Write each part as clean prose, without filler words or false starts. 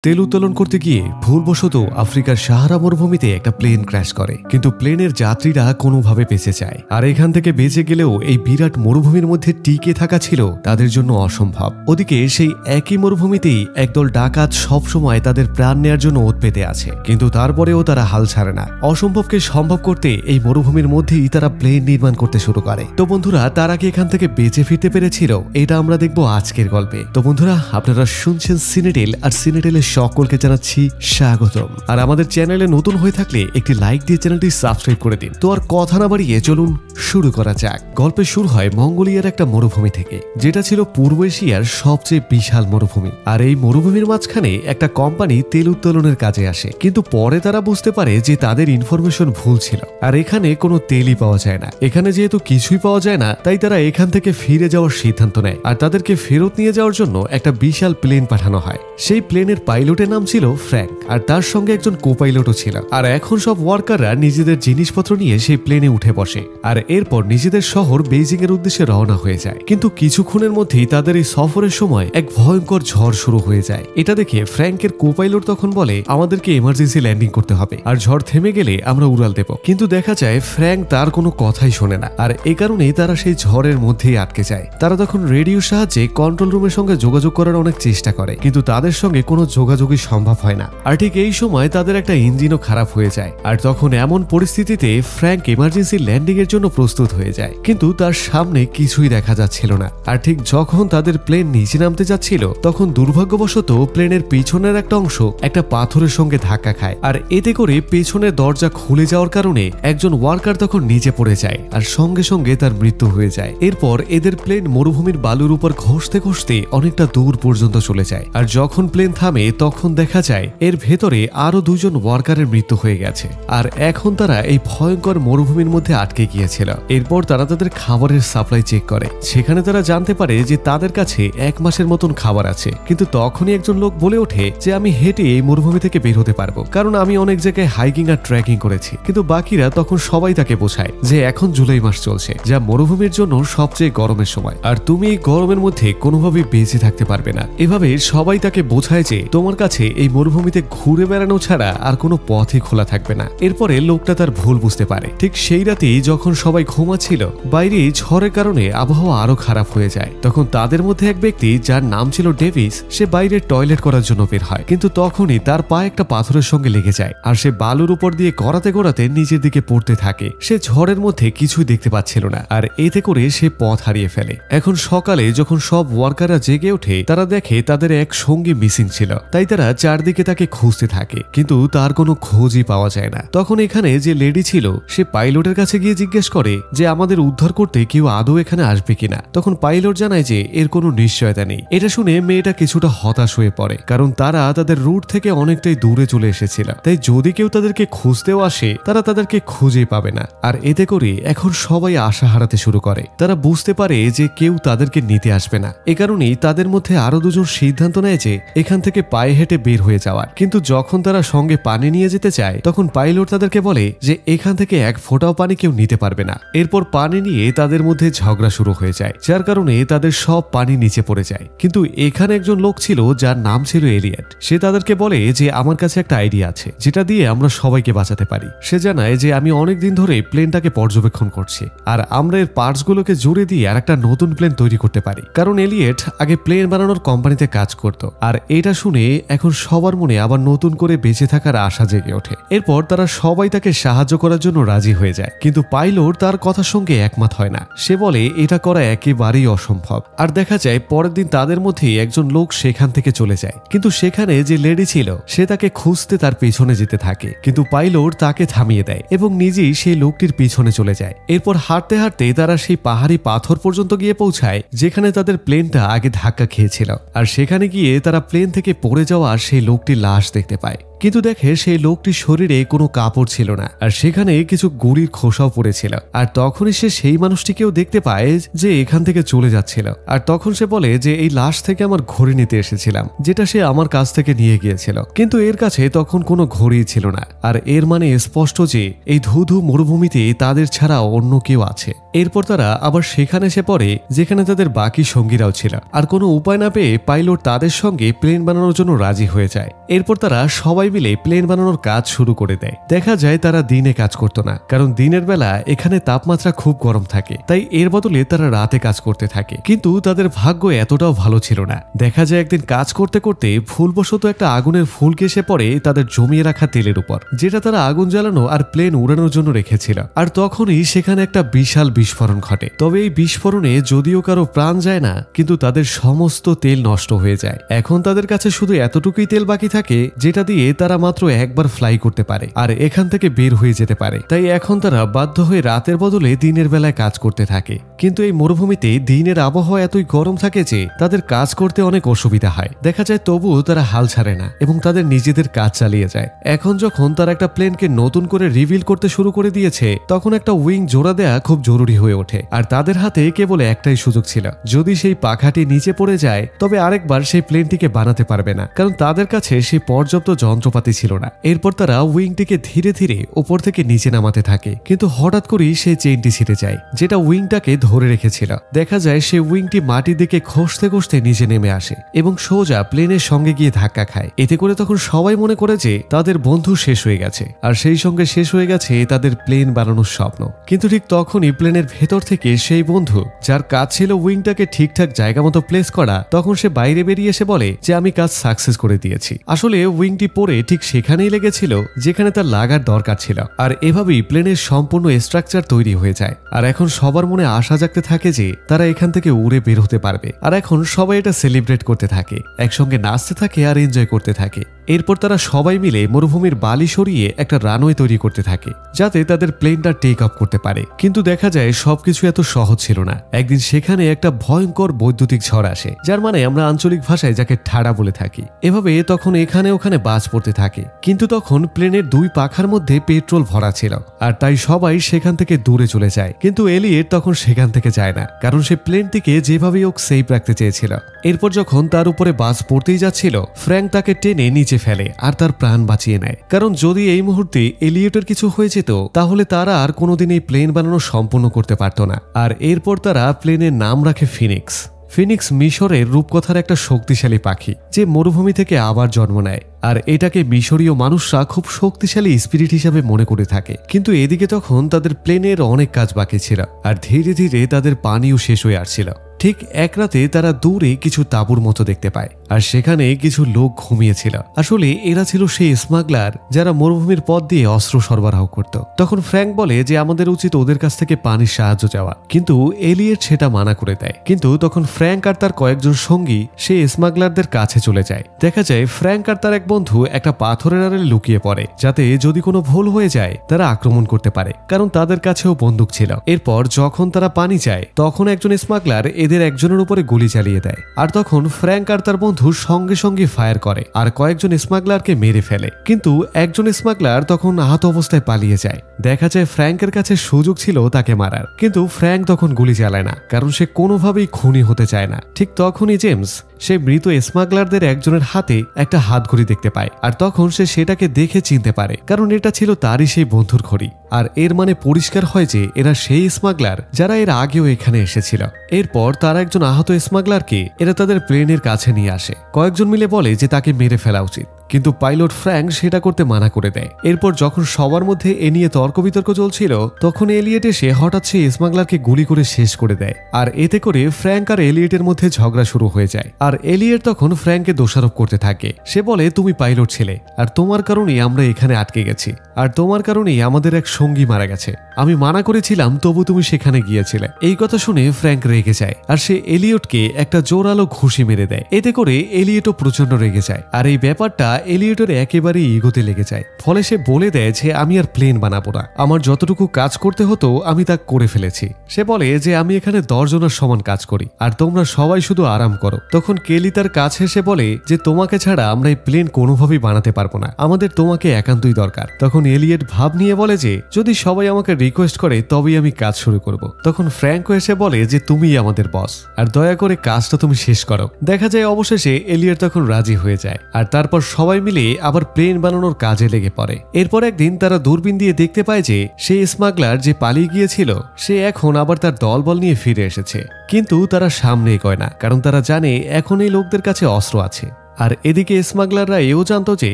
তেল উত্তোলন করতে গিয়ে ভুলবশত আফ্রিকার সাহারা মরুভূমিতে একটা প্লেন ক্র্যাশ করে, কিন্তু প্লেনের যাত্রীরা কোনোভাবে বেঁচে যায়। আর এখান থেকে বেঁচে গেলেও এই বিরাট মরুভূমির মধ্যে টিকে থাকা ছিল তাদের জন্য অসম্ভব। ওদিকে সেই একই মরুভূমিতেই একদল ডাকাত সবসময় তাদের প্রাণ নেয়ার জন্য ওত পেতে আছে, কিন্তু তারপরেও তারা হাল ছাড়ে না। অসম্ভবকে সম্ভব করতে এই মরুভূমির মধ্যেই তারা প্লেন নির্মাণ করতে শুরু করে। তো বন্ধুরা, তারা কি এখান থেকে বেঁচে ফিরতে পেরেছিল? এটা আমরা দেখবো আজকের গল্পে। তো বন্ধুরা, আপনারা শুনছেন সিনেটেল, আর সিনেটেলের সকলকে জানাচ্ছি স্বাগতম। আর আমাদের চ্যানেলে নতুন হয়ে থাকলে একটি লাইক দিয়ে চ্যানেলটি সাবস্ক্রাইব করে দিন। তো আর কথা না বাড়িয়ে চলুন শুরু করা যাক। গল্পের শুরু হয় মঙ্গোলিয়ার একটা মরুভূমি থেকে, যেটা ছিল পূর্ব এশিয়ার সবচেয়ে বিশাল মরুভূমি। আর এই মরুভূমির মাঝখানে একটা কোম্পানি তেল উত্তোলনের কাজে আসে, কিন্তু পরে তারা বুঝতে পারে যে তাদের ইনফরমেশন ভুল ছিল, আর এখানে কোনো তেলই পাওয়া যায় না। এখানে যেহেতু কিছুই পাওয়া যায় না, তাই তারা এখান থেকে ফিরে যাওয়ার সিদ্ধান্ত নেয়। আর তাদেরকে ফেরত নিয়ে যাওয়ার জন্য একটা বিশাল প্লেন পাঠানো হয়। সেই প্লেনের পাইলটের নাম ছিল ফ্র্যাঙ্ক, আর তার সঙ্গে একজন কোপাইলটও ছিল। আর এখন সব ওয়ার্কাররা নিজেদের জিনিসপত্র নিয়ে সেই প্লেনে উঠে বসে, আর এরপর নিজেদের শহর বেইজিং এর উদ্দেশ্যে রওনা হয়ে যায়। কিন্তু কিছুক্ষণের মধ্যেই তাদের এই সফরের সময় এক ভয়ঙ্কর ঝড় শুরু হয়ে যায়। এটা দেখে ফ্র্যাঙ্কের কোপাইলট তখন বলে, আমাদেরকে এমার্জেন্সি ল্যান্ডিং করতে হবে, আর ঝড় থেমে গেলে আমরা উড়াল দেব। কিন্তু দেখা যায় ফ্র্যাঙ্ক তার কোনো কথাই শোনে না, আর এ কারণেই তারা সেই ঝড়ের মধ্যেই আটকে যায়। তারা তখন রেডিওর সাহায্যে কন্ট্রোল রুমের সঙ্গে যোগাযোগ করার অনেক চেষ্টা করে, কিন্তু তাদের সঙ্গে কোনো যোগাযোগই সম্ভব হয় না। আর ঠিক এই সময় তাদের একটা ইঞ্জিনও খারাপ হয়ে যায়। আর তখন এমন পরিস্থিতিতে ফ্র্যাঙ্ক এমার্জেন্সি ল্যান্ডিং এর জন্য প্রস্তুত হয়ে যায়, কিন্তু তার সামনে কিছুই দেখা যাচ্ছিল না। আর ঠিক যখন তাদের প্লেন নিচে নামতে যাচ্ছিল, তখন দুর্ভাগ্যবশত প্লেনের পিছনের একটা অংশ একটা পাথরের সঙ্গে ধাক্কা খায়, আর এতে করে পেছনের দরজা খুলে যাওয়ার কারণে একজন ওয়ার্কার তখন নিচে পড়ে যায়, আর সঙ্গে সঙ্গে তার মৃত্যু হয়ে যায়। এরপর এদের প্লেন মরুভূমির বালুর উপর ঘষতে ঘষতে অনেকটা দূর পর্যন্ত চলে যায়। আর যখন প্লেন থামে, তখন দেখা যায় এর ভেতরে আরো দুজন ওয়ার্কারের মৃত্যু হয়ে গেছে, আর এখন তারা এই ভয়ঙ্কর মরুভূমির মধ্যে আটকে গিয়েছিল। এরপর তারা তাদের খাবারের সাপ্লাই চেক করে, সেখানে তারা জানতে পারে যে তাদের কাছে 1 মাসের মতন খাবার আছে। কিন্তু তখনই একজন লোক বলে ওঠে যে আমি হেঁটে এই মরুভূমি থেকে বের হতে পারবো, কারণ আমি অনেক জায়গায় হাইকিং আর ট্রেকিং করেছি। কিন্তু বাকিরা তখন সবাই তাকে বোঝায় যে এখন জুলাই মাস চলছে, যা মরুভূমির জন্য সবচেয়ে গরমের সময়, আর তুমি এই গরমের মধ্যে কোনোভাবেই বেঁচে থাকতে পারবে না। এভাবে সবাই তাকে বোঝায় যে তোমার কাছে এই মরুভূমিতে ঘুরে বেড়ানো ছাড়া আর কোনো পথই খোলা থাকবে না। এরপরে লোকটা তার ভুল বুঝতে পারে। ঠিক সেই রাতেই যখন সবাই ঘুমাচ্ছিল, বাইরে ঝড়ের কারণে আবহাওয়া আরো খারাপ হয়ে যায়। তখন তাদের মধ্যে এক ব্যক্তি, যার নাম ছিল ডেভিস, সে বাইরে টয়লেট করার জন্য বের হয়, কিন্তু তখনই তার পা একটা পাথরের সঙ্গে লেগে যায়, আর সে বালুর উপর দিয়ে গড়াতে গড়াতে নিচের দিকে পড়তে থাকে। সে ঝড়ের মধ্যে কিছুই দেখতে পাচ্ছিল না, আর এতে করে সে পথ হারিয়ে ফেলে। এখন সকালে যখন সব ওয়ার্কাররা জেগে ওঠে, তারা দেখে তাদের এক সঙ্গী মিসিং ছিল। তাই তারা চারদিকে তাকে খুঁজতে থাকে, কিন্তু তার কোনো খোঁজই পাওয়া যায় না। তখন এখানে যে লেডি ছিল, সে পাইলটের কাছে গিয়ে জিজ্ঞেস করে যে আমাদের উদ্ধার করতে কেউ আদৌ এখানে আসবে কিনা। তখন পাইলট জানায় যে এর কোনো নিশ্চয়তা নেই। এটা শুনে মেয়েটা কিছুটা হতাশ হয়ে পড়ে, কারণ তারা তাদের রুট থেকে অনেকটাই দূরে চলে এসেছিল। তাই যদি কেউ তাদেরকে খুঁজতেও আসে, তারা তাদেরকে খুঁজে পাবে না। আর এতে করে এখন সবাই আশা হারাতে শুরু করে। তারা বুঝতে পারে যে কেউ তাদেরকে নিতে আসবে না। এ কারণেই তাদের মধ্যে আরো দুজন সিদ্ধান্ত নেয় যে এখান থেকে পায়ে হেঁটে বের হয়ে যাওয়ার। কিন্তু যখন তারা সঙ্গে পানি নিয়ে যেতে চায়, তখন পাইলট তাদেরকে বলে যে এখান থেকে এক ফোঁটাও পানি কেউ নিতে পারবে না। এরপর পানি নিয়ে তাদের মধ্যে ঝগড়া শুরু হয়ে যায়, যার কারণে তাদের সব পানি নিচে পড়ে যায়। কিন্তু এখানে একজন লোক ছিল, যার নাম ছিল এলিয়ট। সে তাদেরকে বলে যে আমার কাছে একটা আইডিয়া আছে, যেটা দিয়ে আমরা সবাইকে বাঁচাতে পারি। সে জানায় যে আমি অনেকদিন ধরে প্লেনটাকে পর্যবেক্ষণ করছি, আর আমরা এর পার্টস গুলোকে জুড়ে দিয়ে আর একটা নতুন প্লেন তৈরি করতে পারি। কারণ এলিয়ট আগে প্লেন বানানোর কোম্পানিতে কাজ করত। আর এটা শুনে এখন সবার মনে আবার নতুন করে বেঁচে থাকার আশা জেগে ওঠে। এরপর তারা সবাই তাকে সাহায্য করার জন্য রাজি হয়ে যায়, কিন্তু পাইলট তার কথার সঙ্গে একমত হয় না। সে বলে এটা করা একেবারেই অসম্ভব। আর দেখা যায় পরের দিন তাদের মধ্যেই একজন লোক সেখান থেকে চলে যায়, কিন্তু সেখানে যে লেডি ছিল, সে তাকে খুঁজতে তার পেছনে যেতে থাকে, কিন্তু পাইলট তাকে থামিয়ে দেয় এবং নিজেই সেই লোকটির পিছনে চলে যায়। এরপর হাঁটতে হাঁটতে তারা সেই পাহাড়ি পাথর পর্যন্ত গিয়ে পৌঁছায়, যেখানে তাদের প্লেনটা আগে ধাক্কা খেয়েছিল। আর সেখানে গিয়ে তারা প্লেন থেকে পড়ে যাওয়া সেই লোকটির লাশ দেখতে পায়। কিন্তু দেখে সেই লোকটির শরীরে কোনো কাপড় ছিল না, আর সেখানে কিছু গুড়ির খোসাও পড়েছিল। আর তখনই সে সেই মানুষটিকেও দেখতে পায় যে এখান থেকে চলে যাচ্ছিল। আর তখন সে বলে যে এই লাশ থেকে আমার ঘড়ি নিতে এসেছিলাম, যেটা সে আমার কাছ থেকে নিয়ে গিয়েছিল। কিন্তু এর কাছে তখন কোনো ঘড়ি ছিল না। আর এর মানে স্পষ্ট যে এই ধুধু মরুভূমিতে তাদের ছাড়া অন্য কেউ আছে। এরপর তারা আবার সেখানে এসে পড়ে যেখানে তাদের বাকি সঙ্গীরাও ছিল। আর কোনো উপায় না পেয়ে পাইলট তাদের সঙ্গে প্লেন বানানোর জন্য রাজি হয়ে যায়। এরপর তারা সবাই মিলে প্লেন বানানোর কাজ শুরু করে দেয়। দেখা যায় তারা দিনে কাজ করতো না, কারণ দিনের বেলা এখানে তাপমাত্রা খুব গরম থাকে, তাই এর বদলে তারা রাতে কাজ করতে থাকে। কিন্তু তাদের ভাগ্য এতটাও ভালো ছিল না। দেখা যায় একদিন কাজ করতে করতে ভুলবশত একটা আগুনের ফুলকে এসে পড়ে তাদের জমিয়ে রাখা তেলের উপর, যেটা তারা আগুন জ্বালানো আর প্লেন উড়ানোর জন্য রেখেছিল। আর তখনই সেখানে একটা বিশাল বিস্ফোরণ ঘটে। তবে এই বিস্ফোরণে যদিও কারো প্রাণ যায় না, কিন্তু তাদের সমস্ত তেল নষ্ট হয়ে যায়। এখন তাদের কাছে শুধু এতটুকুই তেল বাকি থাকে যেটা দিয়ে তারা মাত্র একবার ফ্লাই করতে পারে আর এখান থেকে বের হয়ে যেতে পারে। তাই এখন তারা বাধ্য হয়ে রাতের বদলে দিনের বেলায় কাজ করতে থাকে। কিন্তু এই মরুভূমিতে দিনের আবহাওয়া এতই গরম থাকে যে তাদের কাজ করতে অনেক অসুবিধা হয়। দেখা যায় তবুও তারা হাল ছাড়ে না এবং তাদের নিজেদের কাজ চালিয়ে যায়। এখন যখন তারা একটা প্লেনকে নতুন করে রিভিল করতে শুরু করে দিয়েছে, তখন একটা উইং জোড়া দেয়া খুব জরুরি হয়ে ওঠে। আর তাদের হাতে কেবল একটাই সুযোগ ছিল, যদি সেই পাখাটি নিচে পড়ে যায় তবে আরেকবার সেই প্লেনটিকে বানাতে পারবে না, কারণ তাদের কাছে সেই পর্যাপ্ত যন্ত্রপাতি ছিল না। এরপর তারা উইংটিকে ধীরে ধীরে উপর থেকে নিচে নামাতে থাকে, কিন্তু হঠাৎ করেই সেই চেইনটি ছিঁড়ে যায় যেটা উইংটাকে ধরে রেখেছিল। দেখা যায় সেই উইংটি মাটির দিকে খসতে খসতে নিচে নেমে আসে এবং সোজা প্লেনের সঙ্গে গিয়ে ধাক্কা খায়। এতে করে তখন সবাই মনে করে যে তাদের বন্ধু শেষ হয়ে গেছে, আর সেই সঙ্গে শেষ হয়ে গেছে তাদের প্লেন বানানোর স্বপ্ন। কিন্তু ঠিক তখনই প্লেনের ভেতর থেকে সেই বন্ধু, যার কাজ ছিল উইংটাকে ঠিকঠাক জায়গা মতো প্লেস করা, তখন সে বাইরে বেরিয়ে এসে বলে যে আমি কাজ সাকসেস করে দিয়েছি। আসলে উইংটি পরে ঠিক সেখানেই লেগেছিল যেখানে তার লাগার দরকার ছিল। আর এভাবেই প্লেনের সম্পূর্ণ স্ট্রাকচার তৈরি হয়ে যায়। আর এখন সবার মনে আশা জাগতে থাকে যে তারা এখান থেকে উড়ে বের হতে পারবে। আর এখন সবাই এটা সেলিব্রেট করতে থাকে, একসঙ্গে নাচতে থাকে আর এনজয় করতে থাকে। এরপর তারা সবাই মিলে মরুভূমির বালি সরিয়ে একটা রানওয়ে তৈরি করতে থাকে যাতে তাদের প্লেনটা টেক অফ করতে পারে। কিন্তু দেখা যায় সবকিছু এত সহজ ছিল না। একদিন সেখানে একটা ভয়ঙ্কর বৈদ্যুতিক ঝড় আসে, যার মানে আমরা আঞ্চলিক ভাষায় যাকে ঠাড়া বলে থাকি। এভাবে তখন এখানে ওখানে বাজ পড়তে থাকে। কিন্তু তখন প্লেনের দুই পাখার মধ্যে পেট্রোল ভরা ছিল, আর তাই সবাই সেখান থেকে দূরে চলে যায়। কিন্তু এলিয়েট তখন সেখান থেকে যায় না, কারণ সে প্লেনটিকে যেভাবেই হোক সেফ রাখতে চেয়েছিল। এরপর যখন তার উপরে বাজ পড়তেই যাচ্ছিল, ফ্র্যাঙ্ক তাকে টেনে নিচে ফেলে আর তার প্রাণ বাঁচিয়ে নেয়। কারণ যদি এই মুহূর্তে এলিয়েটের কিছু হয়ে যেত তাহলে তারা আর কোনোদিন এই প্লেন বানানো সম্পূর্ণ করতে পারত না। আর এরপর তারা প্লেনের নাম রাখে ফিনিক্স। ফিনিক্স মিশরের রূপকথার একটা শক্তিশালী পাখি যে মরুভূমি থেকে আবার জন্ম নেয়। আর এটাকে মিশরীয় মানুষরা খুব শক্তিশালী স্পিরিট হিসাবে মনে করে থাকে। কিন্তু এদিকে তখন তাদের প্লেনের অনেক কাজ বাকি ছিল, আর ধীরে ধীরে তাদের পানিও শেষ হয়ে আসছিল। ঠিক এক রাতে তারা দূরে কিছু তাঁবুর মতো দেখতে পায়, আর সেখানে কিছু লোক ঘুমিয়েছিল। আসলে এরা ছিল সেই স্মাগলার যারা মরুভূমির পথ দিয়ে অস্ত্র সরবরাহ করত। তখন ফ্র্যাঙ্ক বলে যে আমাদের উচিত ওদের কাছ থেকে পানির সাহায্য চাওয়া, কিন্তু এলিয়েট সেটা মানা করে দেয়। কিন্তু তখন ফ্র্যাঙ্ক আর তার কয়েকজন সঙ্গী সেই স্মাগলারদের কাছে চলে যায়। দেখা যায় ফ্র্যাঙ্ক আর তার এক বন্ধু একটা পাথরের আড়ালে লুকিয়ে পড়ে, যাতে যদি কোনো ভুল হয়ে যায় তারা আক্রমণ করতে পারে, কারণ তাদের কাছেও বন্দুক ছিল। এরপর যখন তারা পানি চায় তখন একজন স্মাগলার এদের একজনের উপরে গুলি চালিয়ে দেয়। আর তখন ফ্র্যাঙ্ক আর তার বন্ধু সঙ্গে সঙ্গে ফায়ার করে আর কয়েকজন স্মাগলারকে মেরে ফেলে। কিন্তু একজন স্মাগলার তখন আহত অবস্থায় পালিয়ে যায়। দেখা যায় ফ্র্যাঙ্কের কাছে সুযোগ ছিল তাকে মারার, কিন্তু ফ্র্যাঙ্ক তখন গুলি চালায় না, কারণ সে কোনোভাবেই খুনি হতে চায় না। ঠিক তখনই জেমস সে মৃত স্মাগলারদের একজনের হাতে একটা হাত ঘড়ি দেখতে পায়, আর তখন সে সেটাকে দেখে চিনতে পারে, কারণ এটা ছিল তারই সেই বন্ধুর ঘড়ি। আর এর মানে পরিষ্কার হয় যে এরা সেই স্মাগলার যারা এর আগেও এখানে এসেছিল। এরপর তারা একজন আহত স্মাগলারকে এরা তাদের প্লেনের কাছে নিয়ে আসে। কয়েকজন মিলে বলে যে তাকে মেরে ফেলা উচিত, কিন্তু পাইলট ফ্র্যাঙ্ক সেটা করতে মানা করে দেয়। এরপর যখন সবার মধ্যে এ নিয়ে তর্ক বিতর্ক চলছিল, তখন এলিয়েট এসে হঠাৎ সেই স্মাগলারকে গুলি করে শেষ করে দেয়। আর এতে করে ফ্র্যাঙ্ক আর এলিয়েটের মধ্যে ঝগড়া শুরু হয়ে যায়। আর এলিয়েট তখন ফ্র্যাঙ্ককে দোষারোপ করতে থাকে। সে বলে তুমি পাইলট ছিলে, আর তোমার কারণেই আমরা এখানে আটকে গেছি, আর তোমার কারণেই আমাদের এক সঙ্গী মারা গেছে। আমি মানা করেছিলাম তবু তুমি সেখানে গিয়েছিলে। এই কথা শুনে ফ্র্যাঙ্ক রেগে যায়, আর সে এলিয়েটকে একটা জোরালো ঘুষি মেরে দেয়। এতে করে এলিয়েটও প্রচন্ড রেগে যায়। আর এই ব্যাপারটা এলিয়টের একেবারেই ইগোতে লেগে যায়। ফলে সে বলে দেয় যে আমি আর প্লেন বানাবো না, আমার যতটুকু কাজ করতে হতো আমি তা করে ফেলেছি। সে বলে যে আমি এখানে 10 জনের সমান কাজ করি আর তোমরা সবাই শুধু আরাম করো। তখন কেলি তার কাছে এসে বলে যে তোমাকে ছাড়া আমরা এই প্লেন কোনোভাবেই বানাতে পারবো না, আমাদের তোমাকে একান্তই দরকার। তখন এলিয়ট ভাব নিয়ে বলে যে যদি সবাই আমাকে রিকোয়েস্ট করে তবেই আমি কাজ শুরু করব। তখন ফ্র্যাঙ্কো এসে বলে যে তুমিই আমাদের বস আর দয়া করে কাজটা তুমি শেষ করো। দেখা যায় অবশেষে এলিয়ট তখন রাজি হয়ে যায় আর তারপর সবাই মিলে আবার প্লেন বানানোর কাজে লেগে পড়ে। এরপর একদিন তারা দূরবীন দিয়ে দেখতে পায় যে সেই স্মাগলার যে পালিয়ে গিয়েছিল সে এখন আবার তার দলবল নিয়ে ফিরে এসেছে, কিন্তু তারা সামনে এগোয় না, কারণ তারা জানে এখন এই লোকদের কাছে অস্ত্র আছে। আর এদিকে স্মাগলাররা এও জানতো যে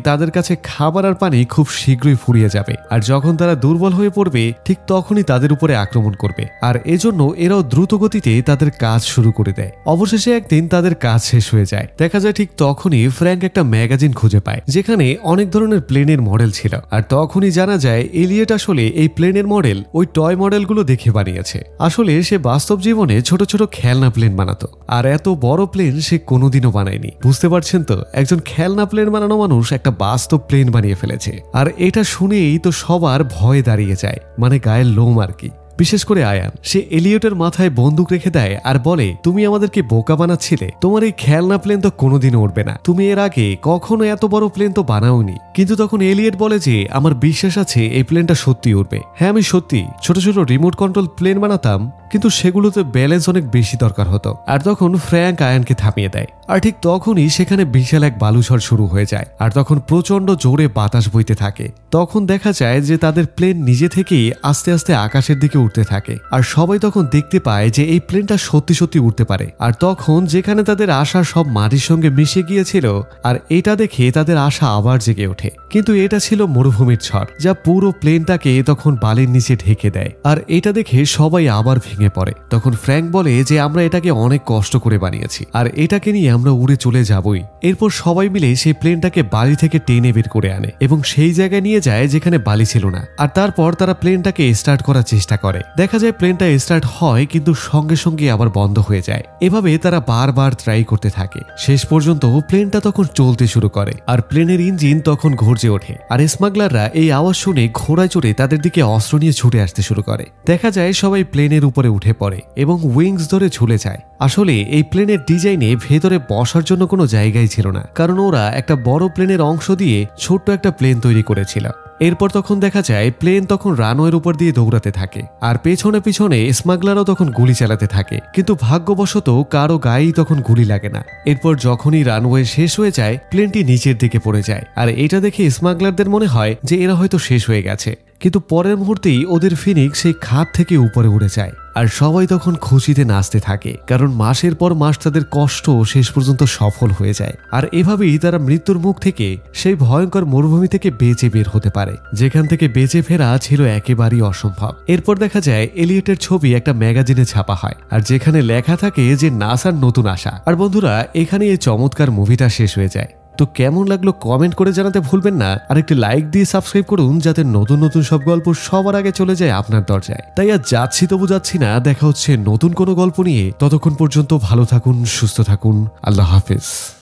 তাদের কাছে খাবার আর পানি খুব শীঘ্রই ফুরিয়ে যাবে, আর যখন তারা দুর্বল হয়ে পড়বে ঠিক তখনই তাদের উপরে আক্রমণ করবে। আর এজন্য এরাও দ্রুত গতিতে তাদের কাজ শুরু করে দেয়। অবশেষে একদিন তাদের কাজ শেষ হয়ে যায়। দেখা যায় ঠিক তখনই ফ্র্যাঙ্ক একটা ম্যাগাজিন খুঁজে পায় যেখানে অনেক ধরনের প্লেনের মডেল ছিল। আর তখনই জানা যায় এলিয়ট আসলে এই প্লেনের মডেল ওই টয় মডেলগুলো দেখে বানিয়েছে। আসলে সে বাস্তব জীবনে ছোট ছোট খেলনা প্লেন বানাতো, আর এত বড় প্লেন সে কোনোদিনও বানায়নি। বুঝতে পারছেন তো, একজন খেলনা প্লেন বানানো মানুষ একটা বাস্তব প্লেন বানিয়ে ফেলেছে। আর এটা শুনেই তো সবার ভয়ে দাঁড়িয়ে যায়, মানে গায়ের লোম আর কি। বিশেষ করে আয়ান, সে এলিয়টের মাথায় বন্দুক রেখে দেয় আর বলে তুমি আমাদেরকে বোকা বানাচ্ছিলে, তোমার এই খেলনা প্লেন তো কোনোদিনও উঠবে না, তুমি এর আগে কখনো এত বড় প্লেন তো বানাওনি। কিন্তু তখন এলিয়ট বলে যে আমার বিশ্বাস আছে এই প্লেনটা সত্যি উঠবে। হ্যাঁ আমি সত্যি ছোট ছোট রিমোট কন্ট্রোল প্লেন বানাতাম, কিন্তু সেগুলোতে ব্যালেন্স অনেক বেশি দরকার হতো। আর তখন ফ্র্যাঙ্ক আয়ানকে থামিয়ে দেয়। আর ঠিক তখনই সেখানে বিশাল এক বালুঝড় শুরু হয়ে যায় আর তখন প্রচন্ড জোরে বাতাস বইতে থাকে। তখন দেখা যায় যে তাদের প্লেন নিজে থেকেই আস্তে আস্তে আকাশের দিকে উঠতে থাকে। আর সবাই তখন দেখতে পায় যে এই প্লেনটা সত্যি সত্যি উঠতে পারে। আর তখন যেখানে তাদের আশা সব মাটির সঙ্গে মিশে গিয়েছিল, আর এটা দেখে তাদের আশা আবার জেগে ওঠে। কিন্তু এটা ছিল মরুভূমির ঝড় যা পুরো প্লেনটাকে তখন বালির নিচে ঢেকে দেয়। আর এটা দেখে সবাই আবার ভেঙে পড়ে। তখন ফ্র্যাঙ্ক বলে যে আমরা এটাকে অনেক কষ্ট করে বানিয়েছি আর এটাকে নিয়ে আমরা উড়ে চলে যাবই। এরপর সবাই মিলে সেই প্লেনটাকে বালি থেকে টেনে বের করে আনে এবং সেই জায়গায় নিয়ে যায় যেখানে বালি ছিল না। আর তারপর তারা প্লেনটাকে স্টার্ট করার চেষ্টা করে। দেখা যায় প্লেনটা স্টার্ট হয় কিন্তু সঙ্গে সঙ্গে আবার বন্ধ হয়ে যায়। এভাবে তারা বারবার ট্রাই করতে থাকে। শেষ পর্যন্ত প্লেনটা তখন চলতে শুরু করে আর প্লেনের ইঞ্জিন তখন গর্জে ওঠে। আর স্মাগলাররা এই আওয়াজ শুনে ঘোড়ায় চড়ে তাদের দিকে অস্ত্র নিয়ে ছুটে আসতে শুরু করে। দেখা যায় সবাই প্লেনের উপরে উঠে পড়ে এবং উইংস ধরে ঝুলে যায়। আসলে এই প্লেনের ডিজাইনে ভেতরে বসার জন্য কোনো জায়গাই ছিল না, কারণ ওরা একটা বড় প্লেনের অংশ দিয়ে ছোট্ট একটা প্লেন তৈরি করেছিল। এরপর তখন দেখা যায় প্লেন তখন রানওয়ের উপর দিয়ে দৌড়াতে থাকে আর পেছনে পিছনে স্মাগলারও তখন গুলি চালাতে থাকে, কিন্তু ভাগ্যবশত কারো গায়েই তখন গুলি লাগে না। এরপর যখনই রানওয়ে শেষ হয়ে যায় প্লেনটি নিচের দিকে পড়ে যায় আর এটা দেখে স্মাগলারদের মনে হয় যে এরা হয়তো শেষ হয়ে গেছে। কিন্তু পরের মুহূর্তেই ওদের ফিনিক্স সেই খাদ থেকে উপরে উড়ে যায় আর সবাই তখন খুশিতে নাচতে থাকে, কারণ মাসের পর মাস তাদের কষ্ট শেষ পর্যন্ত সফল হয়ে যায়। আর এভাবেই তারা মৃত্যুর মুখ থেকে সেই ভয়ঙ্কর মরুভূমি থেকে বেঁচে বের হতে পারে, যেখান থেকে বেঁচে ফেরা ছিল একেবারেই অসম্ভব। এরপর দেখা যায় এলিয়টের ছবি একটা ম্যাগাজিনে ছাপা হয় আর যেখানে লেখা থাকে যে নাসার নতুন আশা। আর বন্ধুরা, এখানে এই চমৎকার মুভিটা শেষ হয়ে যায়। তো কেমন লাগলো কমেন্ট করে জানাতে ভুলবেন না, আর একটি লাইক দিয়ে সাবস্ক্রাইব করুন যাতে নতুন নতুন সব গল্প সবার আগে চলে যায় আপনার দরজায়। তাই আর যাচ্ছি তবু যাচ্ছি না, দেখা হচ্ছে নতুন কোনো গল্প নিয়ে। ততক্ষণ পর্যন্ত ভালো থাকুন, সুস্থ থাকুন, আল্লাহ হাফেজ।